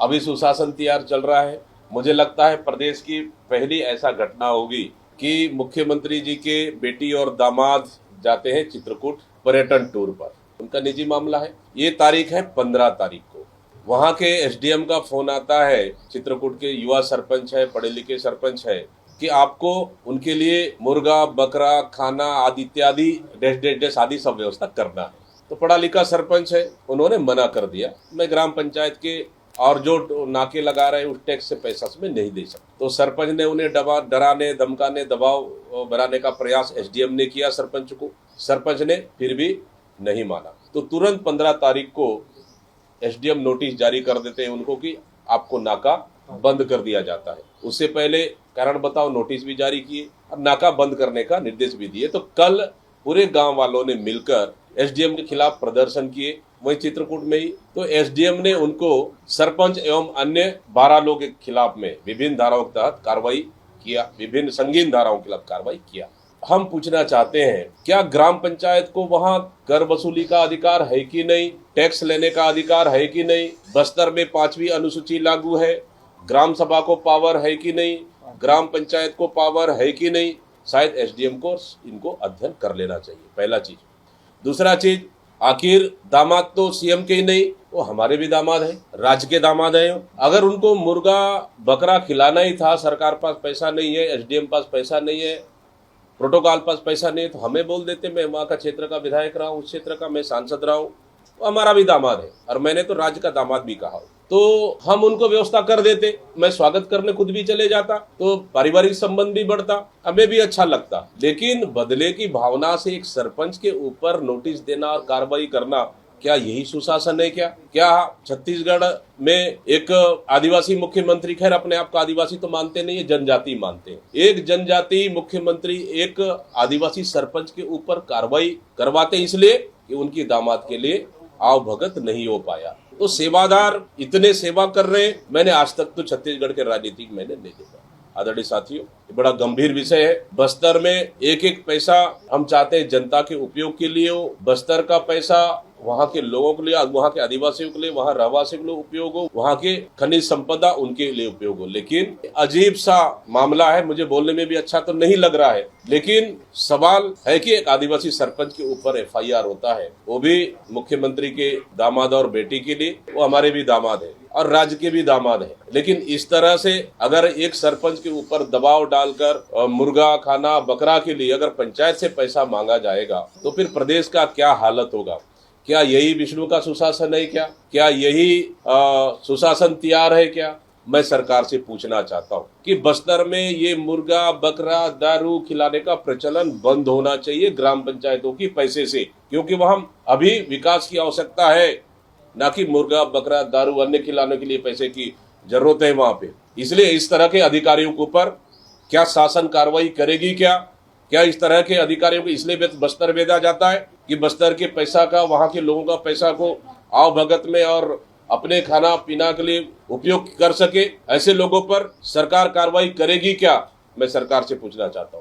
अभी सुशासन तिहार चल रहा है। मुझे लगता है प्रदेश की पहली ऐसा घटना होगी कि मुख्यमंत्री जी के बेटी और दामाद जाते हैं चित्रकूट पर्यटन टूर पर। उनका निजी मामला है। ये तारीख है 15 तारीख को। वहां के एसडीएम का फोन आता है, चित्रकूट के युवा सरपंच है, पढ़े लिखे सरपंच है, कि आपको उनके लिए मुर्गा बकरा खाना आदि इत्यादि डैश डैश डैश आदि सब व्यवस्था करना है। तो पढ़ा लिखा सरपंच है, उन्होंने मना कर दिया, मैं ग्राम पंचायत के और जो नाके लगा रहे उस टैक्स से पैसा मैं नहीं दे सकता। तो सरपंच ने उन्हें डराने धमकाने दबाव बनाने का प्रयास एसडीएम ने किया सरपंच को। सरपंच ने फिर भी नहीं माना। तो तुरंत 15 तारीख को एसडीएम नोटिस जारी कर देते हैं उनको कि आपको नाका बंद कर दिया जाता है। उससे पहले कारण बताओ नोटिस भी जारी किए और नाका बंद करने का निर्देश भी दिए। तो कल पूरे गांव वालों ने मिलकर एसडीएम के खिलाफ प्रदर्शन किए, वही चित्रकूट में ही। तो एसडीएम ने उनको सरपंच एवं अन्य 12 लोगों के खिलाफ में विभिन्न धाराओं के तहत कार्रवाई किया, विभिन्न संगीन धाराओं के खिलाफ कार्रवाई किया। हम पूछना चाहते हैं, क्या ग्राम पंचायत को वहां कर वसूली का अधिकार है कि नहीं, टैक्स लेने का अधिकार है कि नहीं, बस्तर में 5वीं अनुसूची लागू है, ग्राम सभा को पावर है कि नहीं, ग्राम पंचायत को पावर है कि नहीं? शायद एसडीएम को इनको अध्ययन कर लेना चाहिए, पहला चीज। दूसरा चीज, आखिर दामाद तो सीएम के ही नहीं, वो हमारे भी दामाद है, राज्य के दामाद है। अगर उनको मुर्गा बकरा खिलाना ही था, सरकार पास पैसा नहीं है, एसडीएम पास पैसा नहीं है, प्रोटोकॉल पास पैसा नहीं है, तो हमें बोल देते, मैं वहां का क्षेत्र का विधायक रहा हूँ, उस क्षेत्र का मैं सांसद रहा हूँ, वो हमारा भी दामाद है और मैंने तो राज्य का दामाद भी कहा। तो हम उनको व्यवस्था कर देते, मैं स्वागत करने खुद भी चले जाता, तो पारिवारिक संबंध भी बढ़ता, हमें भी अच्छा लगता। लेकिन बदले की भावना से एक सरपंच के ऊपर नोटिस देना और कार्रवाई करना, क्या यही सुशासन है? क्या छत्तीसगढ़ में एक आदिवासी मुख्यमंत्री, खैर अपने आप को आदिवासी तो मानते नहीं है, जनजाति मानते हैं, एक जनजाति मुख्यमंत्री एक आदिवासी सरपंच के ऊपर कार्रवाई करवाते इसलिए कि उनकी दामाद के लिए आव भगत नहीं हो पाया। तो सेवादार इतने सेवा कर रहे हैं, मैंने आज तक तो छत्तीसगढ़ के राजनीति मैंने नहीं देखा। आदरणीय साथियों, ये बड़ा गंभीर विषय है। बस्तर में एक एक पैसा हम चाहते हैं जनता के उपयोग के लिए हो, बस्तर का पैसा वहाँ के लोगों के लिए, वहाँ के आदिवासियों के लिए, वहाँ रहवासियों के लिए उपयोग हो, वहाँ के खनिज संपदा उनके लिए उपयोग हो। लेकिन अजीब सा मामला है, मुझे बोलने में भी अच्छा तो नहीं लग रहा है, लेकिन सवाल है कि एक आदिवासी सरपंच के ऊपर एफआईआर होता है, वो भी मुख्यमंत्री के दामाद और बेटी के लिए, वो हमारे भी दामाद है और राज्य के भी दामाद है। लेकिन इस तरह से अगर एक सरपंच के ऊपर दबाव डालकर मुर्गा खाना बकरा के लिए अगर पंचायत से पैसा मांगा जाएगा, तो फिर प्रदेश का क्या हालत होगा? क्या यही विष्णु का सुशासन है? क्या यही सुशासन तिहार है? क्या मैं सरकार से पूछना चाहता हूँ कि बस्तर में ये मुर्गा बकरा दारू खिलाने का प्रचलन बंद होना चाहिए ग्राम पंचायतों की पैसे से, क्योंकि वहां अभी विकास की आवश्यकता है, ना कि मुर्गा बकरा दारू अन्य खिलाने के लिए पैसे की जरूरत है वहां पे। इसलिए इस तरह के अधिकारियों के ऊपर क्या शासन कार्रवाई करेगी? क्या इस तरह के अधिकारियों को इसलिए बस्तर भेजा जाता है कि बस्तर के पैसा का, वहां के लोगों का पैसा को आव भगत में और अपने खाना पीना के लिए उपयोग कर सके? ऐसे लोगों पर सरकार कार्रवाई करेगी क्या? मैं सरकार से पूछना चाहता हूँ।